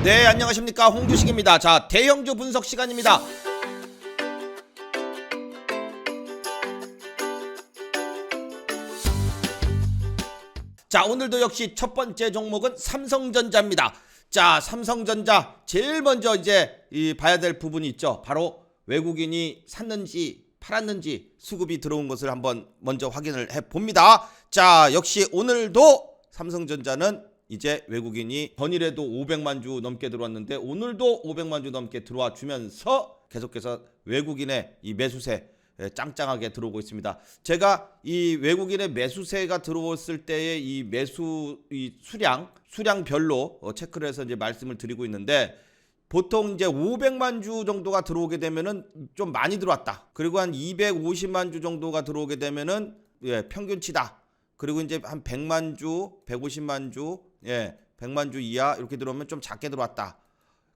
네, 안녕하십니까, 홍주식입니다. 자, 대형주 분석 시간입니다. 자, 오늘도 역시 첫 번째 종목은 삼성전자입니다. 자, 삼성전자 제일 먼저 이제 봐야 될 부분이 있죠. 바로 외국인이 샀는지 팔았는지 수급이 들어온 것을 한번 먼저 확인을 해 봅니다. 자, 역시 오늘도 삼성전자는 이제 외국인이 전일에도 500만 주 넘게 들어왔는데 오늘도 500만 주 넘게 들어와 주면서 계속해서 외국인의 이 매수세 짱짱하게 들어오고 있습니다. 제가 이 외국인의 매수세가 들어왔을 때의 이 매수 수량별로 체크를 해서 이제 말씀을 드리고 있는데, 보통 이제 500만 주 정도가 들어오게 되면은 좀 많이 들어왔다. 그리고 한 250만 주 정도가 들어오게 되면은 평균치다. 그리고 이제 한 100만 주, 150만 주, 100만 주 이하 이렇게 들어오면 좀 작게 들어왔다.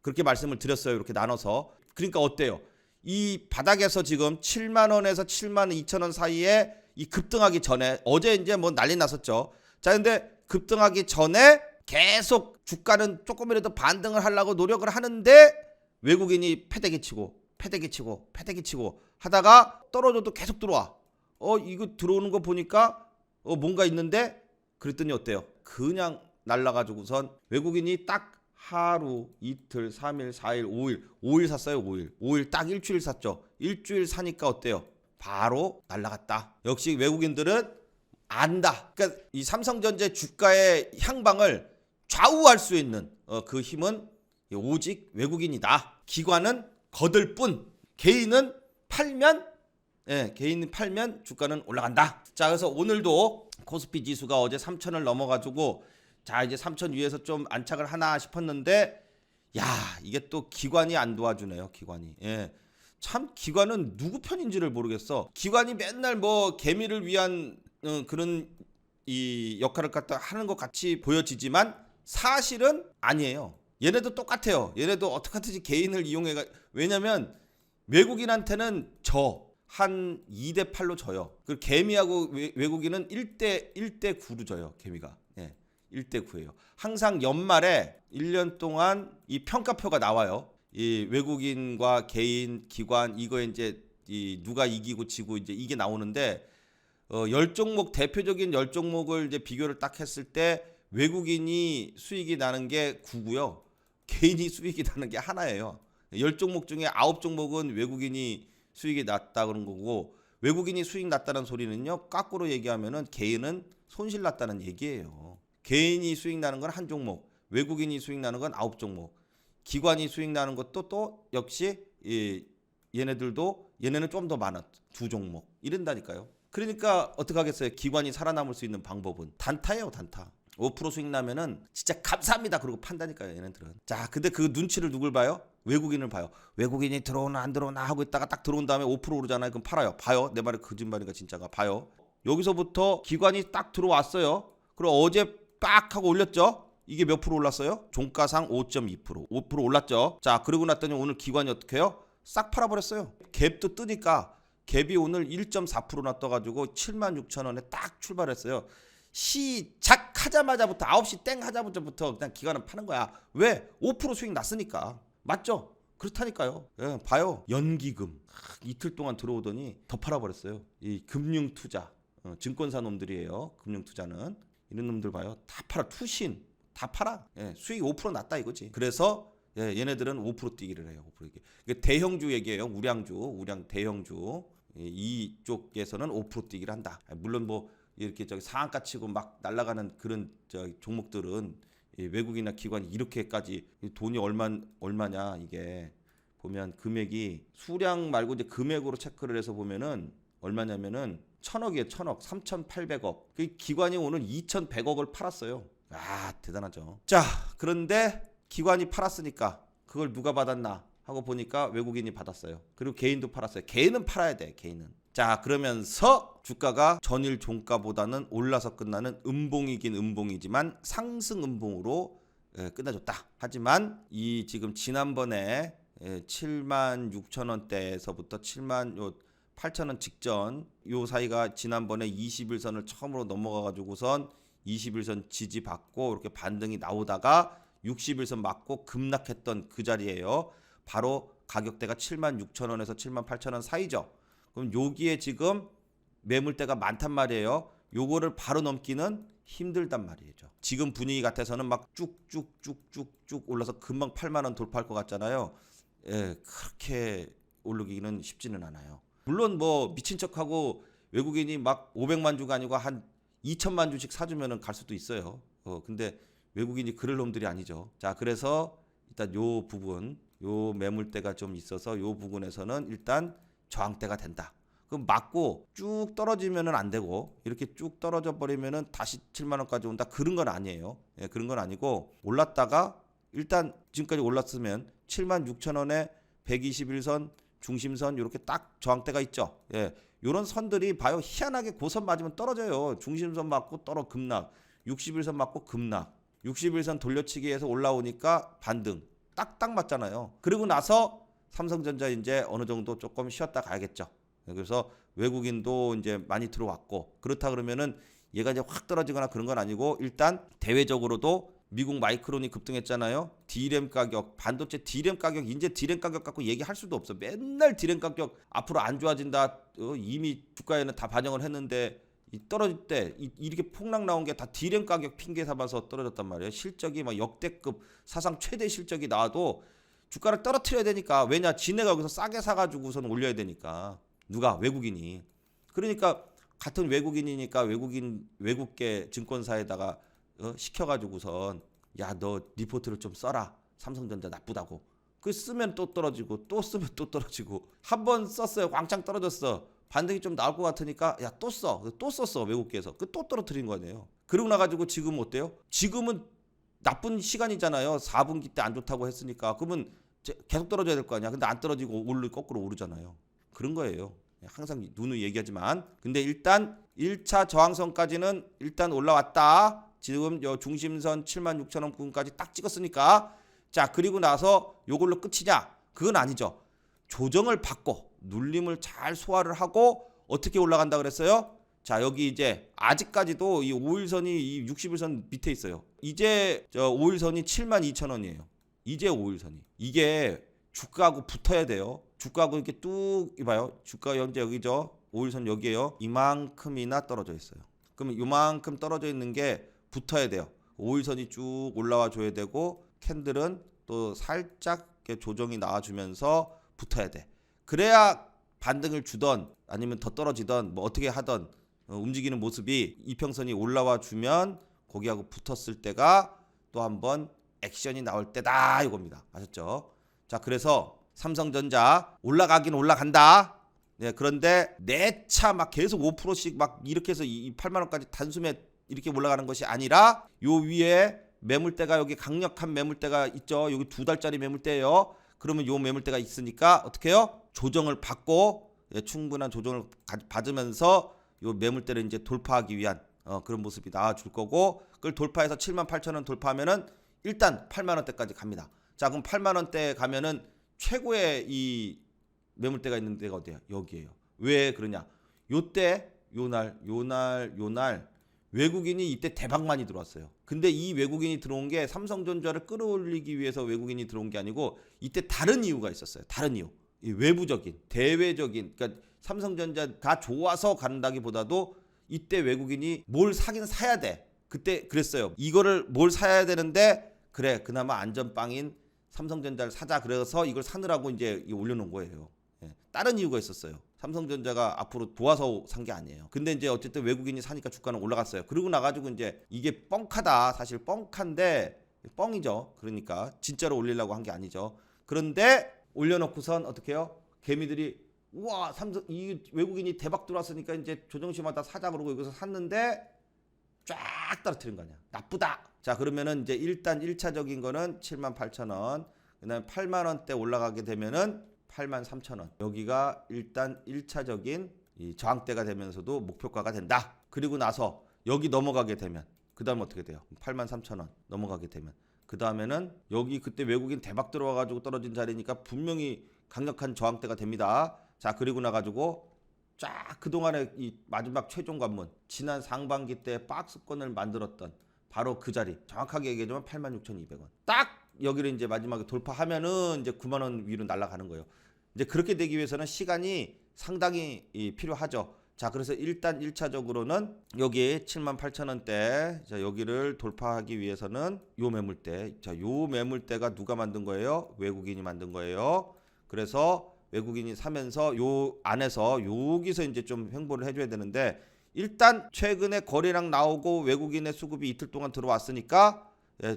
그렇게 말씀을 드렸어요. 이렇게 나눠서. 그러니까 어때요? 이 바닥에서 지금 7만 원에서 7만 2천 원 사이에 이 급등하기 전에, 어제 이제 뭐 난리 났었죠. 자, 근데 급등하기 전에 계속 주가는 조금이라도 반등을 하려고 노력을 하는데 외국인이 패대기 치고 하다가 떨어져도 계속 들어와. 이거 들어오는 거 보니까 뭔가 있는데, 그랬더니 어때요? 그냥 날라가지고선 외국인이 딱 하루, 이틀, 3일, 4일, 5일 샀어요. 5일 딱 일주일 샀죠. 일주일 사니까 어때요? 바로 날라갔다. 역시 외국인들은 안다. 그러니까 이 삼성전자 주가의 향방을 좌우할 수 있는 그 힘은 오직 외국인이다. 기관은 거들 뿐, 개인은 팔면 주가는 올라간다. 자, 그래서 오늘도 코스피 지수가 어제 3,000을 넘어가지고, 자, 이제 3,000 위에서 좀 안착을 하나 싶었는데, 야, 이게 또 기관이 안 도와주네요. 기관이. 참 기관은 누구 편인지를 모르겠어. 기관이 맨날 뭐 개미를 위한 그런 이 역할을 갖다 하는 것 같이 보여지지만 사실은 아니에요. 얘네도 똑같아요. 얘네도 어떻게든지 개인을 이용해가, 왜냐면 외국인한테는 한 2대 8로 져요. 그 개미하고 외국인은 1대 9로 져요. 개미가. 1대 9예요. 항상 연말에 1년 동안 이 평가표가 나와요. 이 외국인과 개인, 기관, 이거 이제 누가 이기고 지고 이제 이게 나오는데, 10종목, 대표적인 10종목을 이제 비교를 딱 했을 때 외국인이 수익이 나는 게 9고요. 개인이 수익이 나는 게 하나예요. 10종목 중에 9종목은 외국인이 수익이 났다 그런 거고, 외국인이 수익 났다는 소리는요, 거꾸로 얘기하면은 개인은 손실 났다는 얘기예요. 개인이 수익 나는 건 한 종목, 외국인이 수익 나는 건 9종목, 기관이 수익 나는 것도 또 역시 얘네는 좀 더 많아, 2종목 이런다니까요. 그러니까 어떻게 하겠어요? 기관이 살아남을 수 있는 방법은 단타예요. 단타. 5% 수익 나면은 진짜 감사합니다 그러고 판다니까요, 얘네들은. 자, 근데 그 눈치를 누굴 봐요? 외국인을 봐요. 외국인이 들어오나 안 들어오나 하고 있다가 딱 들어온 다음에 5% 오르잖아요. 그럼 팔아요. 봐요. 내 말이 거짓말인가 진짜가. 봐요. 여기서부터 기관이 딱 들어왔어요. 그리고 어제 빡 하고 올렸죠. 이게 몇 프로 올랐어요? 종가상 5.2%. 5% 올랐죠. 자, 그러고 났더니 오늘 기관이 어떻게 해요? 싹 팔아버렸어요. 갭도 뜨니까 갭이 오늘 1.4%나 떠가지고 76,000원에 딱 출발했어요. 시작하자마자부터 9시 땡 하자마자부터 그냥 기관은 파는 거야. 왜? 5% 수익 났으니까. 맞죠? 그렇다니까요. 봐요. 연기금 이틀 동안 들어오더니 더 팔아버렸어요. 이 금융투자, 증권사 놈들이에요. 금융투자는 이런 놈들 봐요. 다 팔아. 투신 다 팔아. 수익 5% 났다 이거지. 그래서 얘네들은 5% 뛰기를 해요. 5% 뛰기. 이게 대형주 얘기예요. 우량 대형주. 이쪽에서는 5% 뛰기를 한다. 물론 뭐 이렇게 상한가 치고 막 날아가는 그런 종목들은 외국이나 기관이 이렇게까지 돈이 얼마냐, 이게 보면 금액이 수량 말고 이제 금액으로 체크를 해서 보면은 얼마냐면은 1,000억이에요. 1,000억. 3,800억. 그 기관이 오늘 2,100억을 팔았어요. 아, 대단하죠. 자, 그런데 기관이 팔았으니까 그걸 누가 받았나 하고 보니까 외국인이 받았어요. 그리고 개인도 팔았어요. 개인은 팔아야 돼. 개인은. 자, 그러면서 주가가 전일 종가보다는 올라서 끝나는 음봉이긴 음봉이지만 상승 음봉으로 끝나줬다. 하지만 이 지금 지난번에 76,000원대에서부터 78,000원 직전 요 사이가 지난번에 21선을 처음으로 넘어가 가지고선 21선 지지받고 이렇게 반등이 나오다가 60일선 맞고 급락했던 그 자리예요. 바로 가격대가 76,000원에서 78,000원 사이죠. 그럼 여기에 지금 매물대가 많단 말이에요. 요거를 바로 넘기는 힘들단 말이죠. 지금 분위기 같아서는 막 쭉쭉쭉쭉쭉 올라서 금방 8만 원 돌파할 것 같잖아요. 예, 그렇게 오르기는 쉽지는 않아요. 물론 뭐 미친 척하고 외국인이 막 500만 주가 아니고 한 2천만 주씩 사주면은 갈 수도 있어요. 근데 외국인이 그럴 놈들이 아니죠. 자, 그래서 일단 요 부분, 요 매물대가 좀 있어서 요 부분에서는 일단 저항대가 된다. 그럼 맞고 쭉 떨어지면은 안 되고 이렇게 쭉 떨어져 버리면은 다시 7만 원까지 온다. 그런 건 아니에요. 예, 그런 건 아니고 올랐다가 일단 지금까지 올랐으면 76,000원에 121선 중심선 이렇게 딱 저항대가 있죠. 예. 요런 선들이 봐요. 희한하게 고선 맞으면 떨어져요. 중심선 맞고 떨어 급락. 61선 맞고 급락. 61선 돌려치기에서 올라오니까 반등. 딱딱 맞잖아요. 그리고 나서 삼성전자 이제 어느 정도 조금 쉬었다 가야겠죠. 그래서 외국인도 이제 많이 들어왔고 그렇다 그러면은 얘가 이제 확 떨어지거나 그런 건 아니고 일단 대외적으로도 미국 마이크론이 급등했잖아요. D램 가격, 반도체 D램 가격, 이제 D램 가격 갖고 얘기할 수도 없어. 맨날 D램 가격 앞으로 안 좋아진다. 이미 주가에는 다 반영을 했는데 떨어질 때 이렇게 폭락 나온 게 다 D램 가격 핑계 삼아서 떨어졌단 말이에요. 실적이 막 역대급 사상 최대 실적이 나와도 주가를 떨어뜨려야 되니까. 왜냐? 지네가 여기서 싸게 사가지고선 올려야 되니까. 누가? 외국인이. 그러니까 같은 외국인이니까 외국계 증권사에다가 시켜가지고선 야, 너 리포트를 좀 써라. 삼성전자 나쁘다고. 그 쓰면 또 떨어지고 또 쓰면 또 떨어지고 한 번 썼어요. 왕창 떨어졌어. 반등이 좀 나올 것 같으니까 야, 또 써. 또 썼어. 외국계에서. 그 또 떨어뜨린 거네요. 그러고 나가지고 지금 어때요? 지금은 나쁜 시간이잖아요. 4분기 때 안 좋다고 했으니까. 그러면 계속 떨어져야 될 거 아니야. 근데 안 떨어지고 거꾸로 오르잖아요. 그런 거예요. 항상 누누이 얘기하지만. 근데 일단 1차 저항선까지는 일단 올라왔다. 지금 요 중심선 76,000원 부분까지 딱 찍었으니까. 자, 그리고 나서 요걸로 끝이냐? 그건 아니죠. 조정을 받고 눌림을 잘 소화를 하고 어떻게 올라간다 그랬어요? 자, 여기 이제 아직까지도 이 5일선이 이 60일선 밑에 있어요. 이제 5일선이 72,000원이에요. 이제 5일선이. 이게 주가하고 붙어야 돼요. 주가하고 이렇게 뚝 이봐요. 주가 현재 여기죠. 5일선 여기에요. 이만큼이나 떨어져 있어요. 그러면 이만큼 떨어져 있는 게 붙어야 돼요. 5일선이 쭉 올라와 줘야 되고 캔들은 또 살짝 조정이 나와주면서 붙어야 돼. 그래야 반등을 주던 아니면 더 떨어지던 뭐 어떻게 하던 움직이는 모습이 이평선이 올라와 주면 거기하고 붙었을 때가 또 한번 액션이 나올 때다 이겁니다. 아셨죠? 자, 그래서 삼성전자 올라가긴 올라간다. 네, 그런데 내차 막 계속 5%씩 막 이렇게 해서 이 8만 원까지 단숨에 이렇게 올라가는 것이 아니라 요 위에 매물대가 여기 강력한 매물대가 있죠. 여기 2달짜리 매물대예요. 그러면 요 매물대가 있으니까 어떻게 해요? 조정을 받고 충분한 조정을 받으면서 요 매물대를 이제 돌파하기 위한 그런 모습이 나와줄 거고 그걸 돌파해서 78,000원 돌파하면은 일단 8만 원대까지 갑니다. 자, 그럼 8만 원대 가면은 최고의 이 매물대가 있는 데가 어디야? 여기에요. 왜 그러냐? 요때 요날 외국인이 이때 대박 많이 들어왔어요. 근데 이 외국인이 들어온 게 삼성전자를 끌어올리기 위해서 외국인이 들어온 게 아니고 이때 다른 이유가 있었어요. 다른 이유. 이 외부적인, 대외적인, 그러니까 삼성전자가 좋아서 간다기보다도 이때 외국인이 뭘 사긴 사야 돼. 그때 그랬어요. 이거를 뭘 사야 되는데 그래 그나마 안전빵인 삼성전자를 사자. 그래서 이걸 사느라고 이제 올려놓은 거예요. 다른 이유가 있었어요. 삼성전자가 앞으로 좋아서 산 게 아니에요. 근데 이제 어쨌든 외국인이 사니까 주가는 올라갔어요. 그러고 나가지고 이제 이게 뻥카다. 사실 뻥카인데 뻥이죠. 그러니까 진짜로 올리려고 한 게 아니죠. 그런데 올려놓고선 어떻게 해요? 개미들이 우와 삼성 이 외국인이 대박 들어왔으니까 이제 조정시마다 사자 그러고 여기서 샀는데 쫙 떨어뜨린 거 아니야. 나쁘다. 자, 그러면은 이제 일단 1차적인 거는 78,000원. 그다음에 8만 원대 올라가게 되면은 83,000원. 여기가 일단 1차적인 이 저항대가 되면서도 목표가가 된다. 그리고 나서 여기 넘어가게 되면 그다음 어떻게 돼요? 83,000원 넘어가게 되면 그다음에는 여기 그때 외국인 대박 들어와 가지고 떨어진 자리니까 분명히 강력한 저항대가 됩니다. 자, 그리고 나 가지고 쫙 그동안에 이 마지막 최종 관문 지난 상반기 때 박스권을 만들었던 바로 그 자리 정확하게 얘기하자면 86,200원. 딱 여기를 이제 마지막에 돌파하면은 이제 9만 원 위로 날아가는 거예요. 이제 그렇게 되기 위해서는 시간이 상당히 필요하죠. 자, 그래서 일단 1차적으로는 여기 78,000원대, 자, 여기를 돌파하기 위해서는 요 매물대, 자, 요 매물대가 누가 만든 거예요? 외국인이 만든 거예요. 그래서 외국인이 사면서 요 안에서 여기서 이제 좀 횡보를 해줘야 되는데, 일단 최근에 거래량 나오고 외국인의 수급이 이틀 동안 들어왔으니까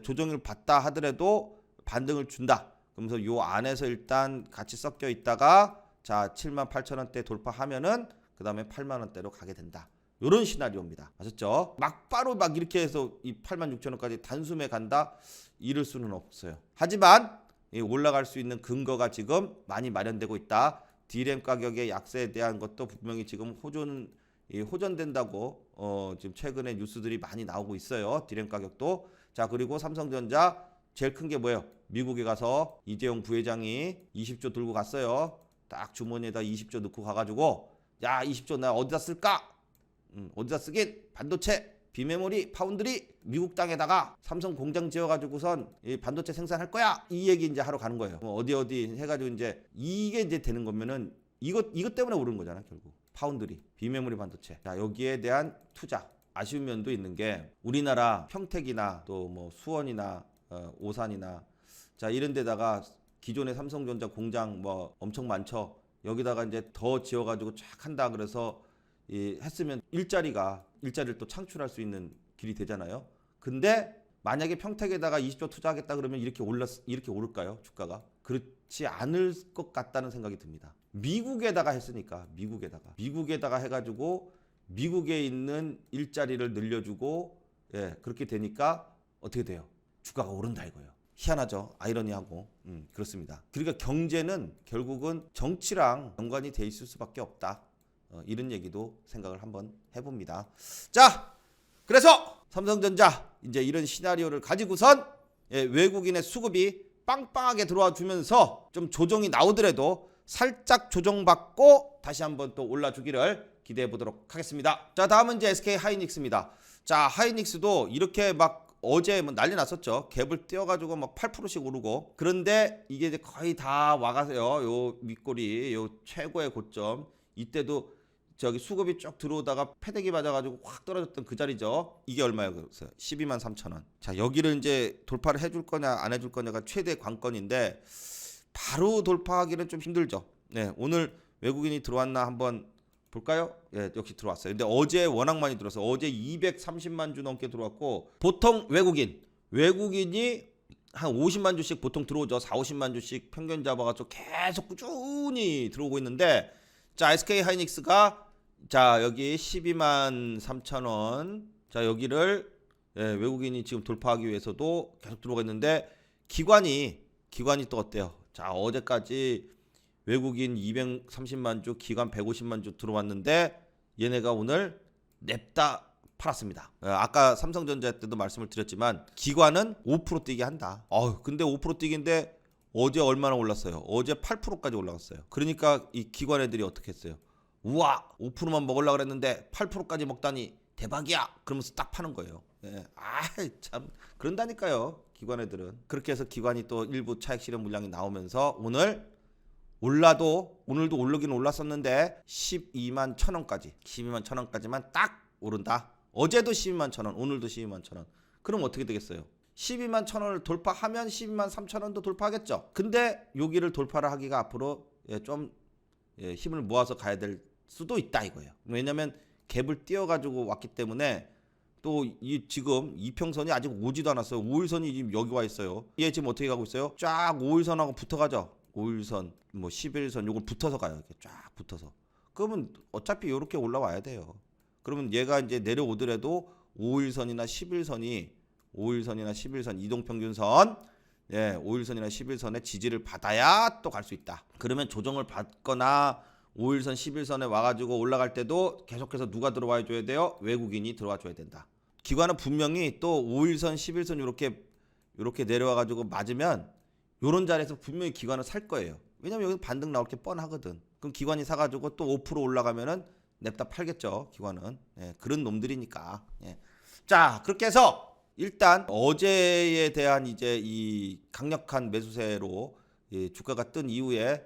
조정을 받다 하더라도 반등을 준다. 그러면서 요 안에서 일단 같이 섞여 있다가 자 78,000원대 돌파하면은 그 다음에 8만원대로 가게 된다. 요런 시나리오입니다. 아셨죠? 막바로 막 이렇게 해서 이 86,000원까지 단숨에 간다? 이럴 수는 없어요. 하지만 올라갈 수 있는 근거가 지금 많이 마련되고 있다. D램 가격의 약세에 대한 것도 분명히 지금 호전된다고 지금 최근에 뉴스들이 많이 나오고 있어요. D램 가격도. 자, 그리고 삼성전자 제일 큰 게 뭐예요? 미국에 가서 이재용 부회장이 20조 들고 갔어요. 딱 주머니에다 20조 넣고 가가지고 야 20조 나 어디다 쓸까? 어디다 쓰긴? 반도체, 비메모리, 파운드리 미국 땅에다가 삼성 공장 지어가지고선 이 반도체 생산할 거야. 이 얘기 이제 하러 가는 거예요. 어디 해가지고 이제 이게 이제 되는 거면은 이것 때문에 오른 거잖아 결국. 파운드리, 비메모리 반도체. 자, 여기에 대한 투자. 아쉬운 면도 있는 게 우리나라 평택이나 또 뭐 수원이나 오산이나 자 이런 데다가 기존의 삼성전자 공장 뭐 엄청 많죠. 여기다가 이제 더 지어가지고 쫙 한다 그래서 했으면 일자리를 또 창출할 수 있는 길이 되잖아요. 근데 만약에 평택에다가 20조 투자하겠다 그러면 이렇게 오를까요? 주가가? 그렇지 않을 것 같다는 생각이 듭니다. 미국에다가 했으니까 미국에다가 해가지고 미국에 있는 일자리를 늘려주고 그렇게 되니까 어떻게 돼요? 주가가 오른다 이거예요. 희한하죠. 아이러니하고 그렇습니다. 그러니까 경제는 결국은 정치랑 연관이 돼 있을 수밖에 없다. 이런 얘기도 생각을 한번 해봅니다. 자, 그래서 삼성전자 이제 이런 시나리오를 가지고선 외국인의 수급이 빵빵하게 들어와 주면서 좀 조정이 나오더라도 살짝 조정받고 다시 한번 또 올라주기를 기대해 보도록 하겠습니다. 자, 다음은 이제 SK 하이닉스입니다. 자, 하이닉스도 이렇게 막 어제 뭐 난리 났었죠. 갭을 띄워가지고 막 8%씩 오르고. 그런데 이게 이제 거의 다 와가세요. 요 윗골이 요 최고의 고점. 이때도 저기 수급이 쭉 들어오다가 패대기 맞아가지고 확 떨어졌던 그 자리죠. 이게 얼마예요? 123,000원. 자, 여기를 이제 돌파를 해줄 거냐 안 해줄 거냐가 최대 관건인데 바로 돌파하기는 좀 힘들죠. 네, 오늘 외국인이 들어왔나 한번 볼까요? 예, 역시 들어왔어요. 근데 어제 워낙 많이 들어서 어제 230만 주 넘게 들어왔고 보통 외국인이 한 50만 주씩 보통 들어오죠. 50만 주씩 평균 잡아가지고 계속 꾸준히 들어오고 있는데 자, SK 하이닉스가 자, 여기 123,000원. 자, 여기를 외국인이 지금 돌파하기 위해서도 계속 들어오고 있는데 기관이 또 어때요? 자, 어제까지 외국인 230만 주, 기관 150만 주 들어왔는데 얘네가 오늘 냅다 팔았습니다. 아까 삼성전자 때도 말씀을 드렸지만 기관은 5% 뛰게 한다. 근데 5% 뛰기인데 어제 얼마나 올랐어요? 어제 8%까지 올라갔어요. 그러니까 이 기관 애들이 어떻게 했어요? 우와, 5%만 먹으려고 그랬는데 8%까지 먹다니 대박이야. 그러면서 딱 파는 거예요. 참 그런다니까요. 기관 애들은. 그렇게 해서 기관이 또 일부 차익 실현 물량이 나오면서 오늘도 오르긴 올랐었는데 12만 1,000원까지만 딱 오른다. 어제도 12만 1,000원, 오늘도 12만 1,000원. 그럼 어떻게 되겠어요? 12만 1,000원을 돌파하면 12만 3,000원도 돌파하겠죠. 근데 여기를 돌파를 하기가 앞으로 좀 힘을 모아서 가야 될 수도 있다 이거예요. 왜냐면 갭을 띄워가지고 왔기 때문에 또 지금 이평선이 아직 오지도 않았어요. 5일선이 지금 여기 와 있어요. 얘 지금 어떻게 가고 있어요? 쫙 5일선하고 붙어가죠. 5일선, 뭐 11선 요걸 붙어서 가요. 이렇게 쫙 붙어서. 그러면 어차피 이렇게 올라와야 돼요. 그러면 얘가 이제 내려오더라도 5일선이나 11선 이동평균선 5일선이나 11선의 지지를 받아야 또 갈 수 있다. 그러면 조정을 받거나 5일선 11선에 와가지고 올라갈 때도 계속해서 누가 들어와 줘야 돼요? 외국인이 들어와 줘야 된다. 기관은 분명히 또 5일선 11선 요렇게 내려와가지고 맞으면 요런 자리에서 분명히 기관은 살 거예요. 왜냐면 여기 반등 나올 게 뻔하거든. 그럼 기관이 사가지고 또 5% 올라가면은 냅다 팔겠죠. 기관은. 그런 놈들이니까. 자, 그렇게 해서 일단 어제에 대한 이제 이 강력한 매수세로 주가가 뜬 이후에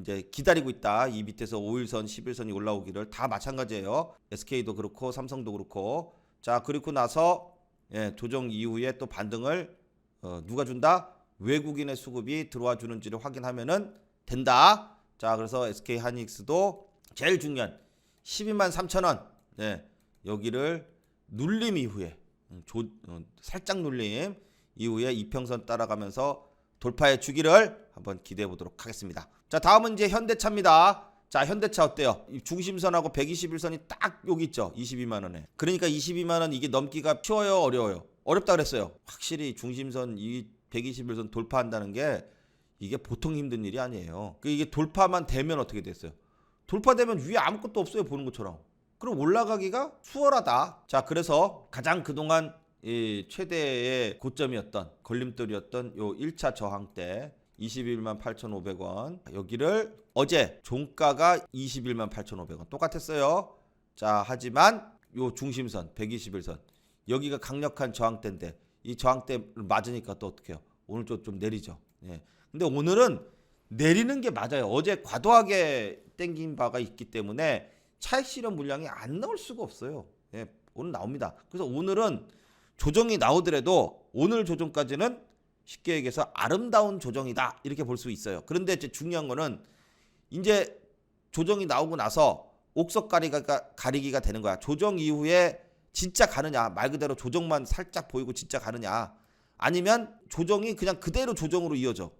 이제 기다리고 있다. 이 밑에서 5일선, 10일선이 올라오기를 다 마찬가지예요. SK도 그렇고 삼성도 그렇고. 자, 그리고 나서 조정 이후에 또 반등을 누가 준다? 외국인의 수급이 들어와 주는지를 확인하면은 된다. 자, 그래서 SK 하이닉스도 제일 중요한 12만 3천 원. 여기를 눌림 이후에 살짝 눌림 이후에 이평선 따라가면서 돌파해 주기를 한번 기대해 보도록 하겠습니다. 자, 다음은 이제 현대차입니다. 자, 현대차 어때요? 중심선하고 121선이 딱 여기 있죠. 22만 원에. 그러니까 22만 원 이게 넘기가 쉬워요, 어려워요? 어렵다 그랬어요. 확실히 중심선 이 121선 돌파한다는 게 이게 보통 힘든 일이 아니에요. 이게 돌파만 되면 어떻게 됐어요? 돌파되면 위에 아무것도 없어요, 보는 것처럼. 그럼 올라가기가 수월하다. 자, 그래서 가장 그동안 최대의 고점이었던 걸림돌이었던 요 1차 저항대 21만 8,500원 여기를 어제 종가가 21만 8,500원 똑같았어요. 자, 하지만 요 중심선 121선 여기가 강력한 저항대인데 이 저항대 맞으니까 또 어떻게 해요? 오늘 좀 내리죠. 근데 오늘은 내리는 게 맞아요. 어제 과도하게 땡긴 바가 있기 때문에 차익 실현 물량이 안 나올 수가 없어요. 오늘 나옵니다. 그래서 오늘은 조정이 나오더라도 오늘 조정까지는 쉽게 얘기해서 아름다운 조정이다 이렇게 볼 수 있어요. 그런데 이제 중요한 거는 이제 조정이 나오고 나서 옥석 가리기가 되는 거야. 조정 이후에 진짜 가느냐, 말 그대로 조정만 살짝 보이고 진짜 가느냐, 아니면 조정이 그냥 그대로 조정으로 이어져.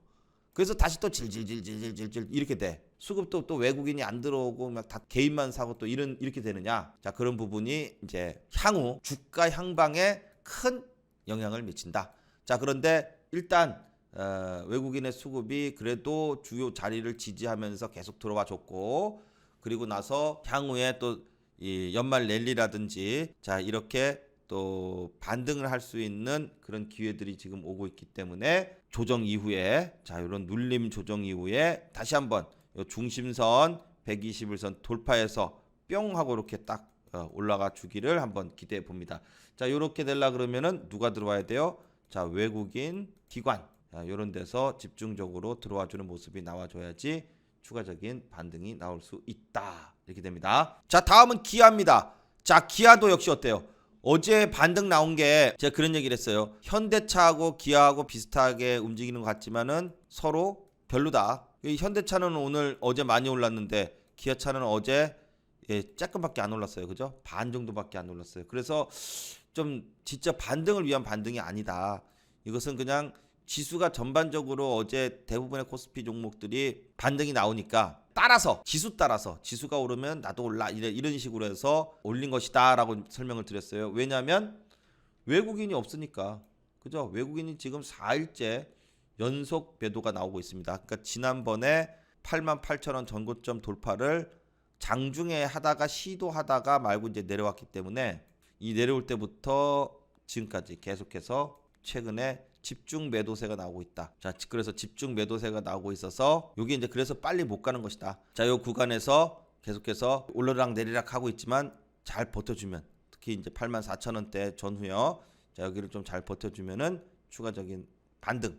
그래서 다시 또 질질질질질질 이렇게 돼. 수급도 또 외국인이 안 들어오고 막 다 개인만 사고 또 이렇게 되느냐. 자, 그런 부분이 이제 향후 주가 향방에 큰 영향을 미친다. 자, 그런데 일단 외국인의 수급이 그래도 주요 자리를 지지하면서 계속 들어와 줬고, 그리고 나서 향후에 또 이 연말 랠리라든지 자 이렇게 또 반등을 할 수 있는 그런 기회들이 지금 오고 있기 때문에 조정 이후에 자 이런 눌림 조정 이후에 다시 한번 요 중심선 121선 돌파해서 뿅 하고 이렇게 딱 올라가 주기를 한번 기대해 봅니다. 자, 이렇게 되려 그러면은 누가 들어와야 돼요? 자, 외국인 기관 이런 데서 집중적으로 들어와 주는 모습이 나와줘야지 추가적인 반등이 나올 수 있다. 이렇게 됩니다. 자, 다음은 기아입니다. 자, 기아도 역시 어때요? 어제 반등 나온 게 제가 그런 얘기를 했어요. 현대차하고 기아하고 비슷하게 움직이는 것 같지만은 서로 별로다. 현대차는 어제 많이 올랐는데 기아차는 어제 조금밖에 안 올랐어요. 그죠? 반 정도밖에 안 올랐어요. 그래서 좀 진짜 반등을 위한 반등이 아니다. 이것은 그냥 지수가 전반적으로 어제 대부분의 코스피 종목들이 반등이 나오니까 지수 따라서 지수가 오르면 나도 올라 이런 식으로 해서 올린 것이다 라고 설명을 드렸어요. 왜냐하면 외국인이 없으니까. 그죠? 외국인이 지금 4일째 연속 매도가 나오고 있습니다. 그러니까 지난번에 88,000원 전고점 돌파를 장중에 시도하다가 말고 이제 내려왔기 때문에 이 내려올 때부터 지금까지 계속해서 최근에 집중 매도세가 나오고 있다. 자, 그래서 집중 매도세가 나오고 있어서 여기 이제 그래서 빨리 못 가는 것이다. 자, 요 구간에서 계속해서 올라락 내리락 하고 있지만 잘 버텨주면 특히 이제 84,000원대 전후요. 자, 여기를 좀 잘 버텨주면은 추가적인 반등,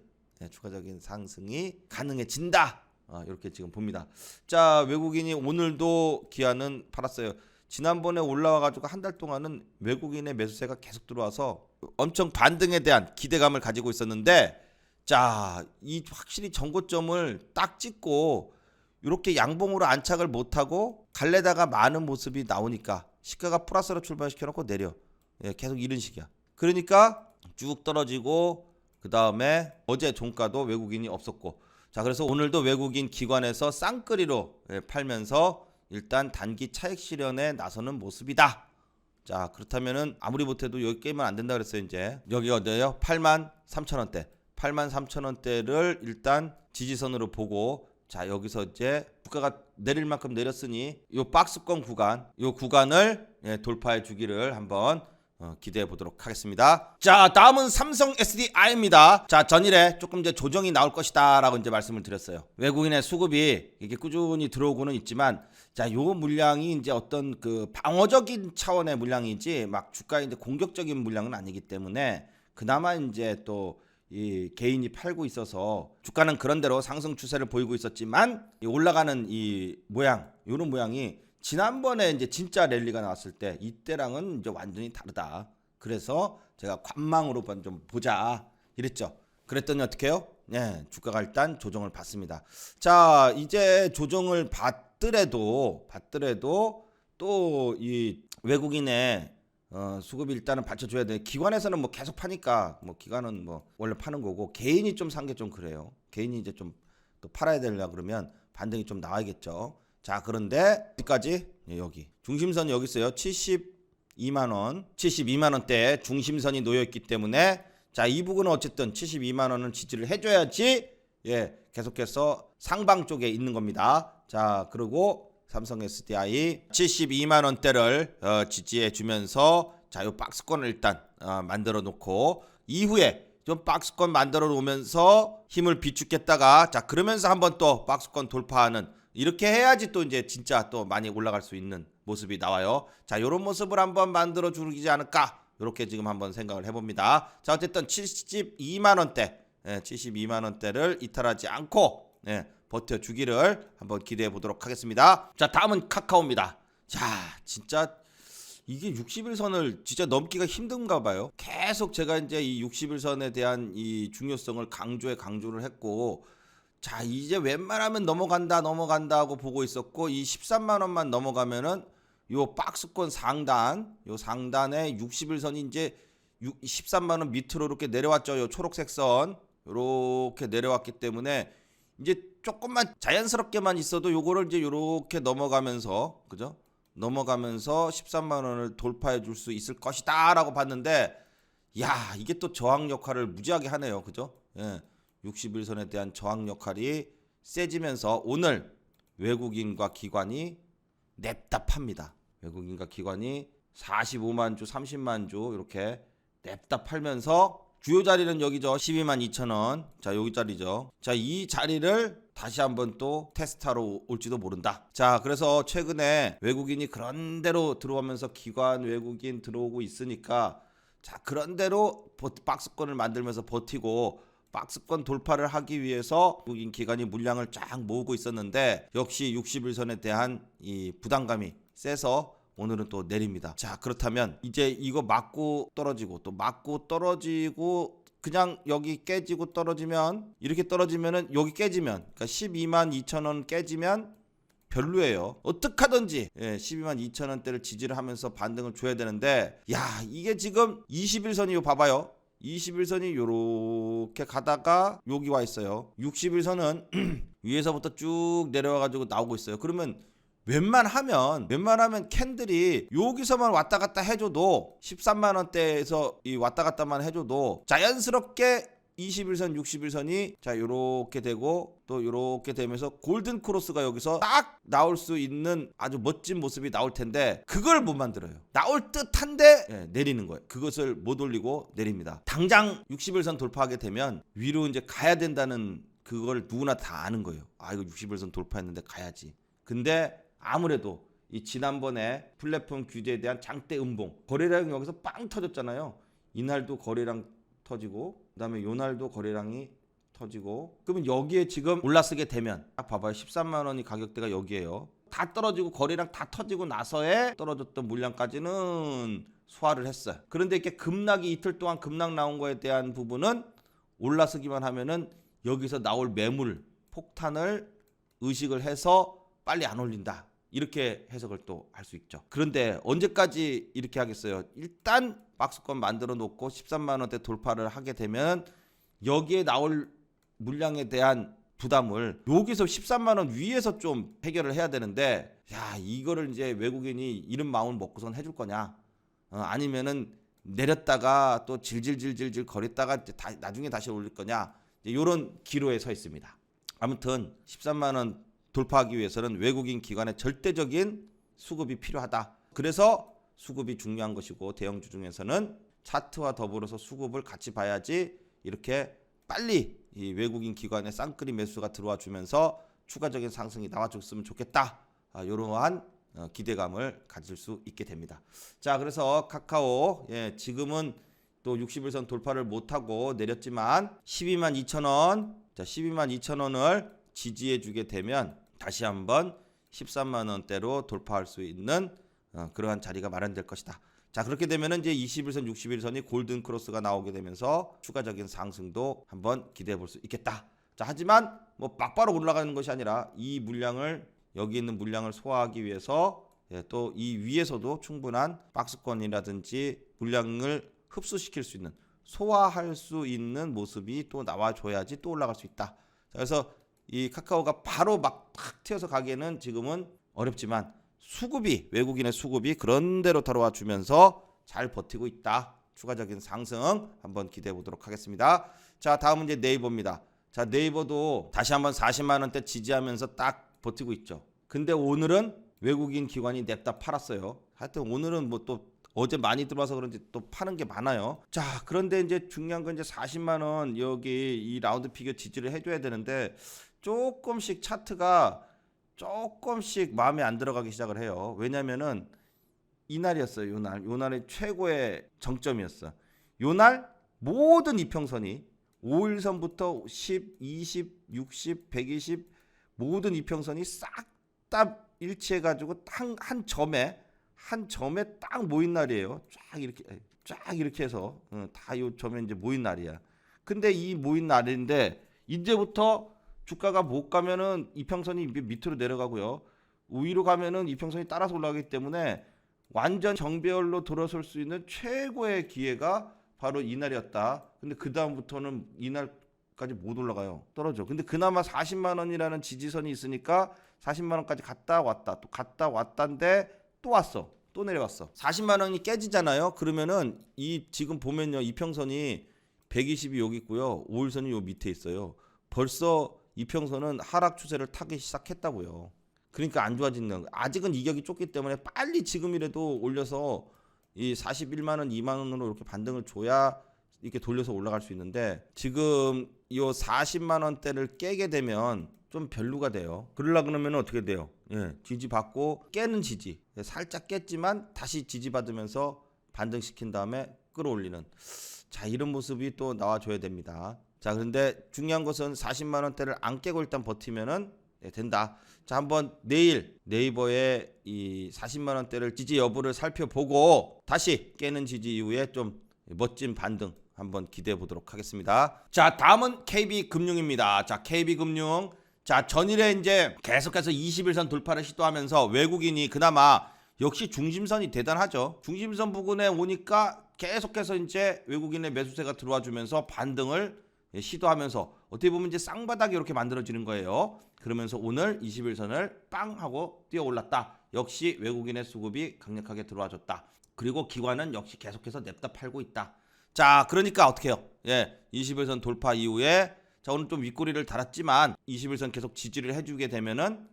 추가적인 상승이 가능해진다. 이렇게 지금 봅니다. 자, 외국인이 오늘도 기아는 팔았어요. 지난번에 올라와가지고 한 달 동안은 외국인의 매수세가 계속 들어와서 엄청 반등에 대한 기대감을 가지고 있었는데, 자, 이 확실히 전고점을 딱 찍고 이렇게 양봉으로 안착을 못하고 갈래다가 많은 모습이 나오니까 시가가 플러스로 출발시켜놓고 내려. 계속 이런 식이야. 그러니까 쭉 떨어지고 그 다음에 어제 종가도 외국인이 없었고, 자, 그래서 오늘도 외국인 기관에서 쌍끌이로 팔면서 일단 단기 차익 실현에 나서는 모습이다. 자, 그렇다면은 아무리 못해도 여기 깨면 안 된다 그랬어요. 이제 여기 어디예요? 83,000원대 83,000원대를 일단 지지선으로 보고, 자, 여기서 이제 주가가 내릴 만큼 내렸으니 요 박스권 구간, 요 구간을 돌파해 주기를 한번 기대해 보도록 하겠습니다. 자, 다음은 삼성 SDI입니다. 자, 전일에 조금 이제 조정이 나올 것이다 라고 이제 말씀을 드렸어요. 외국인의 수급이 이게 꾸준히 들어오고는 있지만, 자, 요 물량이 이제 어떤 그 방어적인 차원의 물량이지 막 주가에 이제 공격적인 물량은 아니기 때문에 그나마 이제 또 이 개인이 팔고 있어서 주가는 그런대로 상승 추세를 보이고 있었지만 이 올라가는 이 모양, 이런 모양이 지난번에 이제 진짜 랠리가 나왔을 때 이때랑은 이제 완전히 다르다. 그래서 제가 관망으로 좀 보자 이랬죠. 그랬더니 어떻게 해요? 네, 주가가 일단 조정을 받습니다. 자, 이제 조정을 받더라도 또 이 외국인의 수급이 일단은 받쳐줘야 돼. 기관에서는 뭐 계속 파니까 뭐 기관은 뭐 원래 파는 거고 개인이 좀 산 게 좀 그래요. 개인이 이제 좀 또 팔아야 되려 그러면 반등이 좀 나와야겠죠. 자, 그런데 어디까지? 여기 중심선이 여기 있어요. 72만 원, 72만 원대 중심선이 놓여 있기 때문에 자, 이 부분은 어쨌든 72만 원은 지지를 해줘야지 계속해서 상방 쪽에 있는 겁니다. 자, 그리고 삼성 SDI 72만 원대를 지지해 주면서 자, 요 박스권을 일단 만들어 놓고 이후에 좀 박스권 만들어 놓으면서 힘을 비축했다가 자, 그러면서 한번 또 박스권 돌파하는 이렇게 해야지 또 이제 진짜 또 많이 올라갈 수 있는 모습이 나와요. 자, 요런 모습을 한번 만들어 주지 않을까? 이렇게 지금 한번 생각을 해봅니다. 자, 어쨌든 72만 원대, 72만 원대를 이탈하지 않고 버텨주기를 한번 기대해 보도록 하겠습니다. 자, 다음은 카카오입니다. 자, 진짜 이게 60일선을 진짜 넘기가 힘든가 봐요. 계속 제가 이제 이 60일선에 대한 이 중요성을 강조를 했고, 자, 이제 웬만하면 넘어간다 하고 보고 있었고, 이 13만 원만 넘어가면은 요 박스권 상단, 요 상단에 60일선이 이제 13만 원 밑으로 이렇게 내려왔죠. 요 초록색 선 이렇게 내려왔기 때문에 이제 조금만 자연스럽게만 있어도 요거를 이제 요렇게 넘어가면서 그죠? 넘어가면서 13만 원을 돌파해 줄 수 있을 것이다라고 봤는데 야, 이게 또 저항 역할을 무지하게 하네요. 그죠? 60일선에 대한 저항 역할이 세지면서 오늘 외국인과 기관이 냅다 팝니다. 외국인과 기관이 45만 주, 30만 주 이렇게 냅다 팔면서 주요 자리는 여기죠. 12만 2천 원. 자, 여기 자리죠. 자, 이 자리를 다시 한번 또 테스트하러 올지도 모른다. 자, 그래서 최근에 외국인이 그런 대로 들어오면서 기관 외국인 들어오고 있으니까 자, 그런 대로 박스권을 만들면서 버티고 박스권 돌파를 하기 위해서 외국인 기관이 물량을 쫙 모으고 있었는데 역시 60일선에 대한 이 부담감이 세서 오늘은 또 내립니다. 자, 그렇다면 이제 이거 맞고 떨어지고 또 맞고 떨어지고 그냥 여기 깨지고 떨어지면 이렇게 떨어지면은 여기 깨지면 그러니까 12만 2천 원 깨지면 별로예요. 어떡하든지 12만 2천 원대를 지지를 하면서 반등을 줘야 되는데 야, 이게 지금 21선이 요 봐봐요. 21선이 요렇게 가다가 여기 와 있어요. 61선은 위에서부터 쭉 내려와 가지고 나오고 있어요. 그러면 웬만하면 캔들이 여기서만 왔다 갔다 해줘도 13만 원대에서 이 왔다 갔다만 해줘도 자연스럽게 21선, 61선이 자 요렇게 되고 또 요렇게 되면서 골든 크로스가 여기서 딱 나올 수 있는 아주 멋진 모습이 나올 텐데 그걸 못 만들어요. 나올 듯한데 내리는 거예요. 그것을 못 올리고 내립니다. 당장 61선 돌파하게 되면 위로 이제 가야 된다는 그걸 누구나 다 아는 거예요. 아, 이거 61선 돌파했는데 가야지. 근데 아무래도 이 지난번에 플랫폼 규제에 대한 장대 음봉 거래량이 여기서 빵 터졌잖아요. 이날도 거래량 터지고 그다음에 요날도 거래량이 터지고 그러면 여기에 지금 올라서게 되면 딱 봐봐요. 13만 원이 가격대가 여기에요. 다 떨어지고 거래량 다 터지고 나서에 떨어졌던 물량까지는 소화를 했어요. 그런데 이렇게 급락이 이틀 동안 급락 나온 거에 대한 부분은 올라서기만 하면은 여기서 나올 매물 폭탄을 의식을 해서 빨리 안 올린다. 이렇게 해석을 또 할 수 있죠. 그런데 언제까지 이렇게 하겠어요? 일단 박스권 만들어 놓고 13만 원대 돌파를 하게 되면 여기에 나올 물량에 대한 부담을 여기서 13만 원 위에서 좀 해결을 해야 되는데 야, 이거를 이제 외국인이 이런 마음을 먹고선 해줄 거냐? 아니면은 내렸다가 또 질질질질질 거렸다가 나중에 다시 올릴 거냐? 이런 기로에 서 있습니다. 아무튼 13만 원 돌파하기 위해서는 외국인 기관의 절대적인 수급이 필요하다. 그래서 수급이 중요한 것이고 대형주 중에서는 차트와 더불어서 수급을 같이 봐야지 이렇게 빨리 이 외국인 기관의 쌍끌이 매수가 들어와 주면서 추가적인 상승이 나와줬으면 좋겠다. 이러한 기대감을 가질 수 있게 됩니다. 자, 그래서 카카오 지금은 또 60일선 돌파를 못하고 내렸지만 122,200원, 자 122,200원을 지지해 주게 되면 다시 한번 13만원대로 돌파할 수 있는 그러한 자리가 마련될 것이다. 자 그렇게 되면은 이제 20일선 60일선이 골든 크로스가 나오게 되면서 추가적인 상승도 한번 기대해 볼 수 있겠다. 자 하지만 뭐 막바로 올라가는 것이 아니라 이 물량을 여기 있는 물량을 소화하기 위해서 또 이 위에서도 충분한 박스권이라든지 물량을 흡수시킬 수 있는 소화할 수 있는 모습이 또 나와줘야지 또 올라갈 수 있다. 자, 그래서 이 카카오가 바로 막 탁 튀어서 가기에는 지금은 어렵지만 수급이 외국인의 수급이 그런 대로 들어와 주면서 잘 버티고 있다. 추가적인 상승 한번 기대해 보도록 하겠습니다. 자 다음은 이제 네이버입니다. 자 네이버도 다시 한번 40만 원대 지지하면서 딱 버티고 있죠. 근데 오늘은 외국인 기관이 냅다 팔았어요. 하여튼 오늘은 뭐 또 어제 많이 들어와서 그런지 또 파는 게 많아요. 자 그런데 이제 중요한 건 이제 40만 원 여기 이 라운드 피겨 지지를 해줘야 되는데 조금씩 차트가 조금씩 마음에 안 들어가기 시작을 해요. 왜냐면은 이날이었어요. 요날이 최고의 정점이었어. 요날 모든 이평선이 5일선부터 10, 20, 60, 120 모든 이평선이 싹 다 일치해가지고 한 점에 딱 모인 날이에요. 쫙 이렇게 해서 다 요 점에 이제 모인 날이야. 근데 이 모인 날인데 이제부터 주가가 못 가면은 이평선이 밑으로 내려가고요. 위로 가면은 이평선이 따라서 올라가기 때문에 완전 정배열로 돌아설 수 있는 최고의 기회가 바로 이날이었다. 근데 그 다음부터는 이날까지 못 올라가요. 떨어져. 근데 그나마 40만 원이라는 지지선이 있으니까 40만 원까지 갔다 왔다. 또 갔다 왔다인데 또 왔어. 또 내려왔어. 40만 원이 깨지잖아요. 그러면은 이 지금 보면요. 이평선이 120이 여기 있고요. 5일선이 요 밑에 있어요. 벌써 이평선은 하락 추세를 타기 시작했다고요. 그러니까 안 좋아지는 거예요. 아직은 이격이 좁기 때문에 빨리 지금이라도 올려서 이 41만 원, 2만 원으로 이렇게 반등을 줘야 이렇게 돌려서 올라갈 수 있는데 지금 이 40만 원대를 깨게 되면 좀 별로가 돼요. 그러면 어떻게 돼요? 지지 받고 깨는 지지. 살짝 깼지만 다시 지지 받으면서 반등시킨 다음에 끌어올리는. 자, 이런 모습이 또 나와줘야 됩니다. 자, 그런데 중요한 것은 40만 원대를 안 깨고 일단 버티면은 된다. 자, 한번 내일 네이버의 이 40만 원대를 지지 여부를 살펴보고 다시 깨는 지지 이후에 좀 멋진 반등 한번 기대해 보도록 하겠습니다. 자, 다음은 KB금융입니다. 자, KB금융. 자, 전일에 이제 계속해서 21선 돌파를 시도하면서 외국인이 그나마 역시 중심선이 대단하죠. 중심선 부근에 오니까 계속해서 이제 외국인의 매수세가 들어와 주면서 반등을 시도하면서 어떻게 보면 이제 쌍바닥이 이렇게 만들어지는 거예요. 그러면서 오늘 21선을 빵 하고 뛰어 올랐다. 역시 외국인의 수급이 강력하게 들어와 줬다. 그리고 기관은 역시 계속해서 냅다 팔고 있다. 자, 그러니까 어떻게 해요? 21선 돌파 이후에 자, 오늘 좀 윗꼬리를 달았지만 21선 계속 지지를 해주게 되면은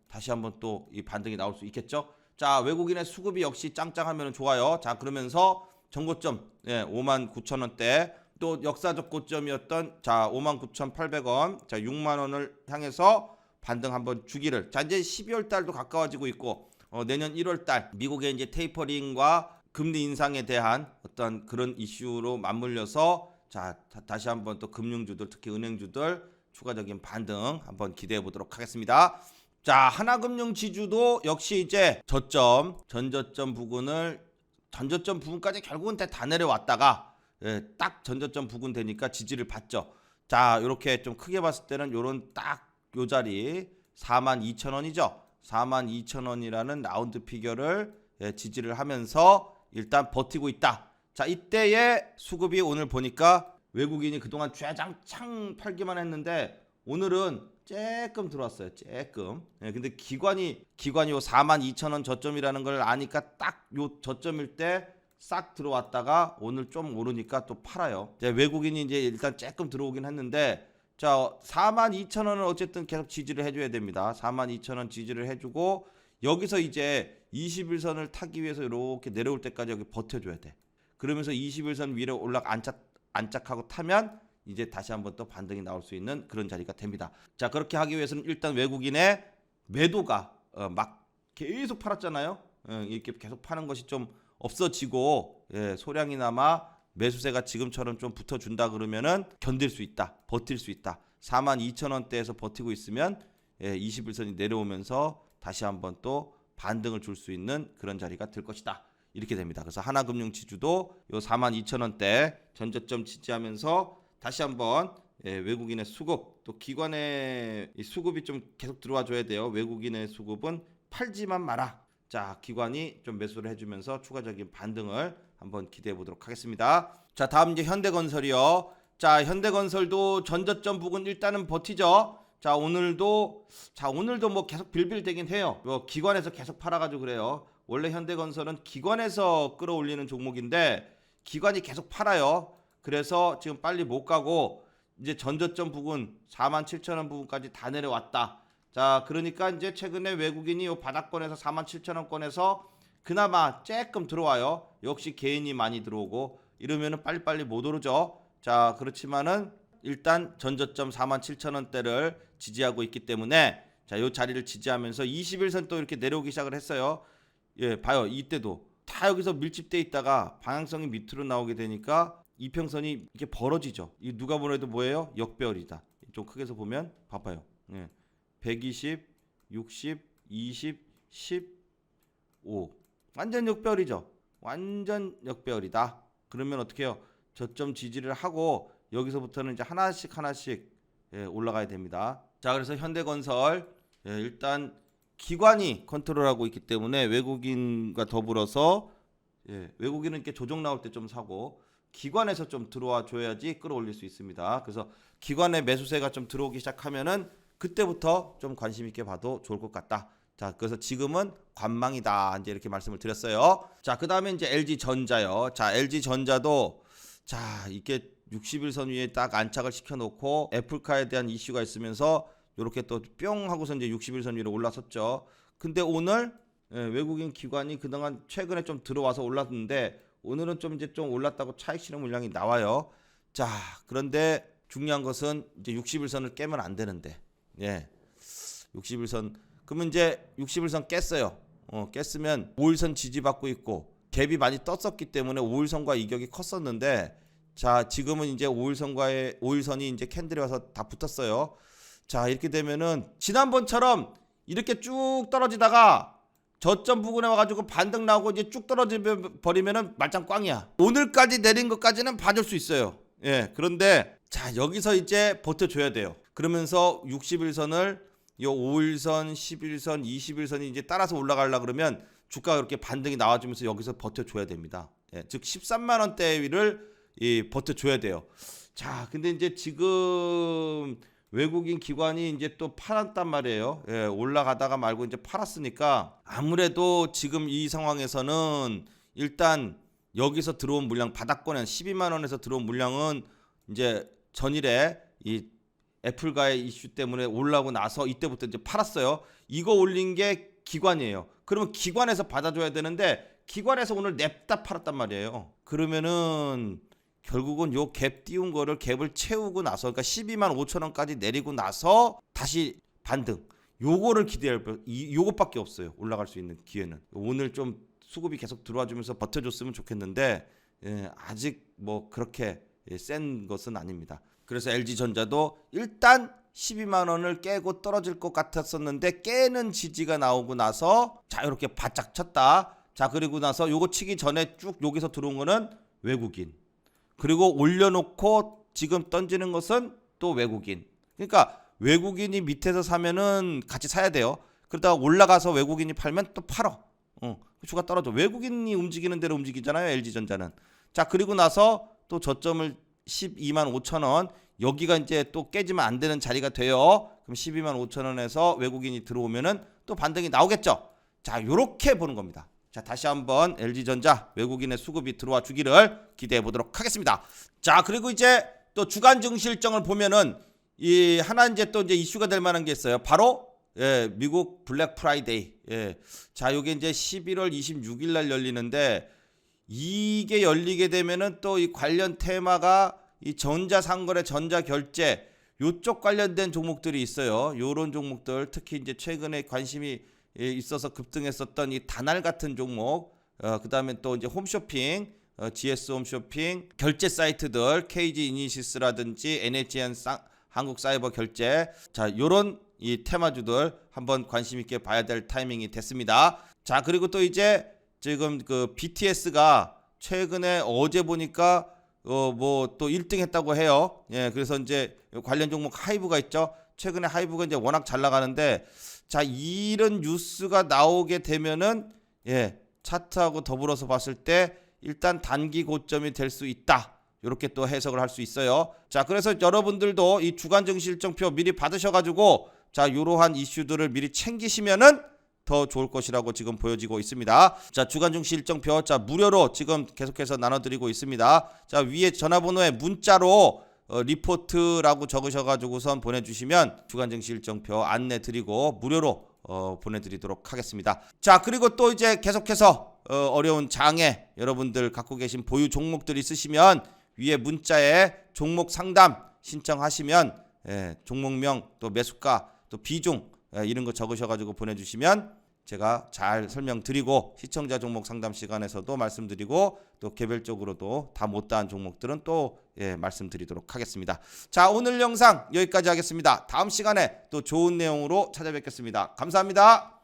다시 한번 또 이 반등이 나올 수 있겠죠. 자, 외국인의 수급이 역시 짱짱하면 좋아요. 자, 그러면서 전고점 59,000원대 또 역사적 고점이었던 자 59,800원 자 6만 원을 향해서 반등 한번 주기를. 자, 이제 12월 달도 가까워지고 있고 내년 1월 달 미국의 이제 테이퍼링과 금리 인상에 대한 어떤 그런 이슈로 맞물려서 자, 다시 한번 또 금융주들 특히 은행주들 추가적인 반등 한번 기대해 보도록 하겠습니다. 자, 하나금융 지주도 역시 이제 전저점 부근까지 결국은 다 내려왔다가 딱 전저점 부근 되니까 지지를 받죠. 자, 이렇게 좀 크게 봤을 때는 요런 딱 요 자리 42,000원이죠. 42,000원이라는 라운드 피겨를 지지를 하면서 일단 버티고 있다. 자, 이때의 수급이 오늘 보니까 외국인이 그동안 쥐장창 팔기만 했는데 오늘은 조금 들어왔어요. 조금. 근데 기관이 요 42,000원 저점이라는 걸 아니까 딱 요 저점일 때 싹 들어왔다가 오늘 좀 오르니까 또 팔아요. 이제 외국인이 이제 일단 조금 들어오긴 했는데 자, 42,000원은 어쨌든 계속 지지를 해줘야 됩니다. 42,000원 지지를 해주고 여기서 이제 21선을 타기 위해서 이렇게 내려올 때까지 여기 버텨줘야 돼. 그러면서 21선 위로 안착하고 타면 이제 다시 한번 또 반등이 나올 수 있는 그런 자리가 됩니다. 자, 그렇게 하기 위해서는 일단 외국인의 매도가 막 계속 팔았잖아요. 이렇게 계속 파는 것이 좀 없어지고 소량이나마 매수세가 지금처럼 좀 붙어준다 그러면은 견딜 수 있다, 버틸 수 있다. 42,000원대에서 버티고 있으면 21선이 내려오면서 다시 한번 또 반등을 줄 수 있는 그런 자리가 될 것이다. 이렇게 됩니다. 그래서 하나금융지주도 요 42,000원대 전저점 지지하면서 다시 한번 외국인의 수급, 또 기관의 수급이 좀 계속 들어와 줘야 돼요. 외국인의 수급은 팔지만 마라. 자, 기관이 좀 매수를 해주면서 추가적인 반등을 한번 기대해 보도록 하겠습니다. 자, 다음 이제 현대건설이요. 자, 현대건설도 전저점 부근 일단은 버티죠. 자, 오늘도 뭐 계속 빌빌대긴 해요. 기관에서 계속 팔아가지고 그래요. 원래 현대건설은 기관에서 끌어올리는 종목인데 기관이 계속 팔아요. 그래서 지금 빨리 못 가고 이제 전저점 부근 47,000원 부분까지 다 내려왔다. 자, 그러니까 이제 최근에 외국인이 요 바닥권에서 47,000원권에서 그나마 조금 들어와요. 역시 개인이 많이 들어오고 이러면은 빨리빨리 못 오르죠. 자, 그렇지만은 일단 전저점 47,000원대를 지지하고 있기 때문에 자, 요 자리를 지지하면서 21선 또 이렇게 내려오기 시작을 했어요. 예, 봐요. 이때도 다 여기서 밀집돼 있다가 방향성이 밑으로 나오게 되니까 이평선이 이렇게 벌어지죠. 이 누가 보내도 뭐예요? 역배열이다. 좀 크게서 보면 봐봐요. 예. 120, 60, 20, 15. 완전 역배열이죠. 완전 역배열이다. 그러면 어떻게 해요? 저점 지지를 하고 여기서부터는 이제 하나씩 올라가야 됩니다. 자, 그래서 현대건설 일단 기관이 컨트롤하고 있기 때문에 외국인과 더불어서 외국인은 이렇게 조정 나올 때 좀 사고 기관에서 좀 들어와 줘야지 끌어올릴 수 있습니다. 그래서 기관의 매수세가 좀 들어오기 시작하면은 그때부터 좀 관심 있게 봐도 좋을 것 같다. 자, 그래서 지금은 관망이다. 이제 이렇게 말씀을 드렸어요. 자, 그다음에 이제 LG전자요. 자, LG전자도 자, 이게 60일선 위에 딱 안착을 시켜 놓고 애플카에 대한 이슈가 있으면서 요렇게 또 뿅 하고서 이제 60일선 위로 올라섰죠. 근데 오늘 외국인 기관이 그동안 최근에 좀 들어와서 올랐는데 오늘은 좀 이제 좀 올랐다고 차익 실현 물량이 나와요. 자, 그런데 중요한 것은 이제 60일선을 깨면 안 되는데. 예. 60일선 그러면 이제 60일선 깼어요. 깼으면 5일선 지지받고 있고 갭이 많이 떴었기 때문에 5일선과 이격이 컸었는데 자, 지금은 이제 5일선이 이제 캔들이 와서 다 붙었어요. 자, 이렇게 되면은 지난번처럼 이렇게 쭉 떨어지다가 저점 부근에 와가지고 반등 나오고 이제 쭉 떨어져 버리면은 말짱 꽝이야. 오늘까지 내린 것까지는 봐줄 수 있어요. 예, 그런데 자, 여기서 이제 버텨줘야 돼요. 그러면서 60일선을 요 5일선, 11선, 20일선이 이제 따라서 올라가려 그러면 주가가 이렇게 반등이 나와주면서 여기서 버텨줘야 됩니다. 예, 즉 13만 원대 위를 버텨줘야 돼요. 자, 근데 이제 지금 외국인 기관이 이제 또 팔았단 말이에요. 예, 올라가다가 말고 이제 팔았으니까 아무래도 지금 이 상황에서는 일단 여기서 들어온 물량 바닥권에 12만 원에서 들어온 물량은 이제 전일에 이 애플과의 이슈 때문에 올라오고 나서 이때부터 이제 팔았어요. 이거 올린 게 기관이에요. 그러면 기관에서 받아줘야 되는데 기관에서 오늘 냅다 팔았단 말이에요. 그러면은 결국은 요 갭 띄운 거를 갭을 채우고 나서 그러니까 12만 5천 원까지 내리고 나서 다시 반등. 요거를 기대할 요것밖에 없어요. 올라갈 수 있는 기회는. 오늘 좀 수급이 계속 들어와 주면서 버텨줬으면 좋겠는데 아직 뭐 그렇게 센 것은 아닙니다. 그래서 LG전자도 일단 12만 원을 깨고 떨어질 것 같았었는데 깨는 지지가 나오고 나서 자, 이렇게 바짝 쳤다. 자, 그리고 나서 요거 치기 전에 쭉 여기서 들어온 거는 외국인. 그리고 올려놓고 지금 던지는 것은 또 외국인. 그러니까 외국인이 밑에서 사면은 같이 사야 돼요. 그러다가 올라가서 외국인이 팔면 또 팔어. 주가 떨어져. 외국인이 움직이는 대로 움직이잖아요. LG전자는. 자, 그리고 나서 또 저점을 12만 5천 원. 여기가 이제 또 깨지면 안 되는 자리가 돼요. 그럼 12만 5천 원에서 외국인이 들어오면은 또 반등이 나오겠죠. 자, 요렇게 보는 겁니다. 자, 다시 한번 LG전자 외국인의 수급이 들어와 주기를 기대해 보도록 하겠습니다. 자, 그리고 이제 또 주간 증시 일정을 보면은 이 하나 이제 또 이제 이슈가 될 만한 게 있어요. 바로 미국 블랙 프라이데이. 자, 요게 이제 11월 26일 날 열리는데 이게 열리게 되면은 또 이 관련 테마가 이 전자상거래, 전자결제 요쪽 관련된 종목들이 있어요. 요런 종목들 특히 이제 최근에 관심이 있어서 급등했었던 이 다날 같은 종목, 그다음에 또 이제 홈쇼핑, GS 홈쇼핑, 결제 사이트들 KG 이니시스라든지 NHN 한국 사이버 결제, 자 요런 이 테마주들 한번 관심 있게 봐야 될 타이밍이 됐습니다. 자 그리고 또 이제 지금 그 BTS가 최근에 어제 보니까 뭐 또 1등 했다고 해요. 예, 그래서 이제 관련 종목 하이브가 있죠. 최근에 하이브가 이제 워낙 잘 나가는데, 자 이런 뉴스가 나오게 되면은 예, 차트하고 더불어서 봤을 때 일단 단기 고점이 될 수 있다. 이렇게 또 해석을 할 수 있어요. 자 그래서 여러분들도 이 주간 증시 일정표 미리 받으셔가지고 자 이러한 이슈들을 미리 챙기시면은 더 좋을 것이라고 지금 보여지고 있습니다. 자 주간 증시 일정표 자 무료로 지금 계속해서 나눠드리고 있습니다. 자 위에 전화번호에 문자로 리포트라고 적으셔가지고선 보내주시면 주간 증시 일정표 안내 드리고 무료로 보내드리도록 하겠습니다. 자 그리고 또 이제 계속해서 어려운 장애 여러분들 갖고 계신 보유 종목들 있으시면 위에 문자에 종목 상담 신청하시면 예, 종목명 또 매수가 또 비중 이런 거 적으셔가지고 보내주시면 제가 잘 설명드리고 시청자 종목 상담 시간에서도 말씀드리고 또 개별적으로도 다 못다한 종목들은 또 예, 말씀드리도록 하겠습니다. 자 오늘 영상 여기까지 하겠습니다. 다음 시간에 또 좋은 내용으로 찾아뵙겠습니다. 감사합니다.